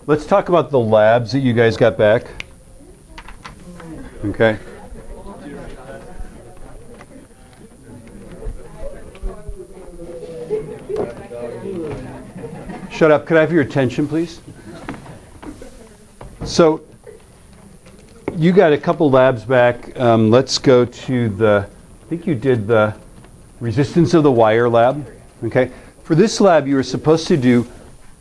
let's talk about the labs that you guys got back. Okay. Shut up. Could I have your attention, please? So, you got a couple labs back. Let's go to the, I think you did the resistance of the wire lab. Okay. For this lab, you were supposed to do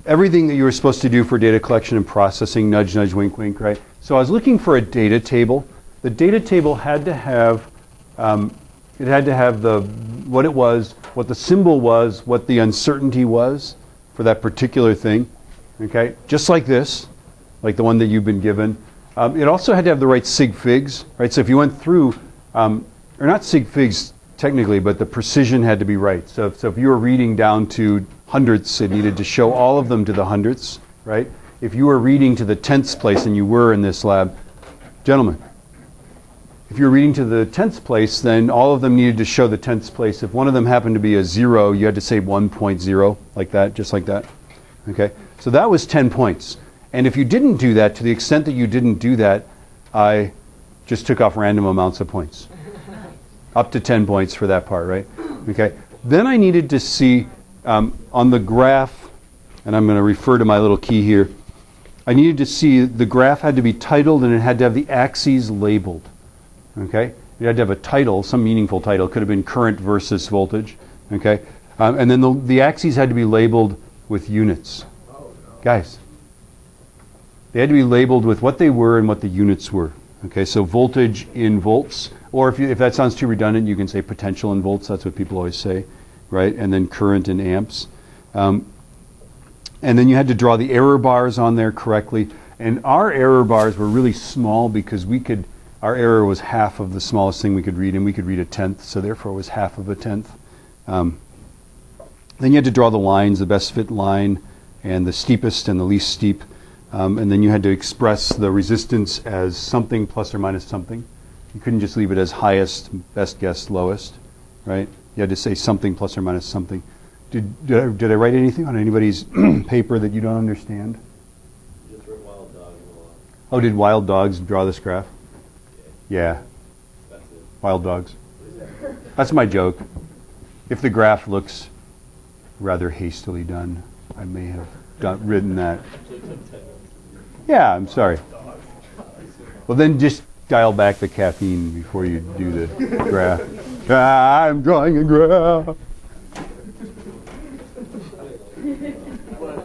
everything that you were supposed to do for data collection and processing, nudge, nudge, wink, wink, right? So I was looking for a data table. The data table had to have, what it was, what the symbol was, what the uncertainty was for that particular thing, okay? Just like this, like the one that you've been given. It also had to have the right sig figs, right? So if you went through, or not sig figs technically, but the precision had to be right. So if you were reading down to hundredths, it needed to show all of them to the hundredths, right? If you were reading to the tenths place, and you were in this lab, gentlemen, if you were reading to the tenths place, then all of them needed to show the tenths place. If one of them happened to be a 0, you had to say 1.0, like that, just like that. Okay? So that was 10 points. And if you didn't do that, to the extent that you didn't do that, I just took off random amounts of points. Up to 10 points for that part, right? Okay. Then I needed to see on the graph, and I'm going to refer to my little key here, I needed to see the graph had to be titled and it had to have the axes labeled. Okay? You had to have a title, some meaningful title. It could have been current versus voltage. Okay? And then the axes had to be labeled with units. Guys, they had to be labeled with what they were and what the units were. Okay, so voltage in volts, or if that sounds too redundant, you can say potential in volts. That's what people always say, right? And then current in amps. And then you had to draw the error bars on there correctly. And our error bars were really small because our error was half of the smallest thing we could read, and we could read a tenth, so therefore it was half of a tenth. Then you had to draw the lines, the best fit line, and the steepest and the least steep. And then you had to express the resistance as something plus or minus something. You couldn't just leave it as highest, best guess, lowest, right? You had to say something plus or minus something. Did I write anything on anybody's paper that you don't understand? You just wrote wild dogs. Oh, did wild dogs draw this graph? Yeah. That's it. Wild dogs. That's my joke. If the graph looks rather hastily done, I may have written that. Yeah, I'm sorry. Well, then just dial back the caffeine before you do the graph. I'm drawing a graph.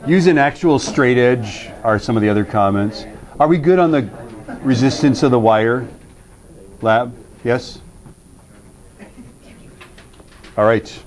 Use an actual straight edge are some of the other comments. Are we good on the resistance of the wire lab? Yes? All right.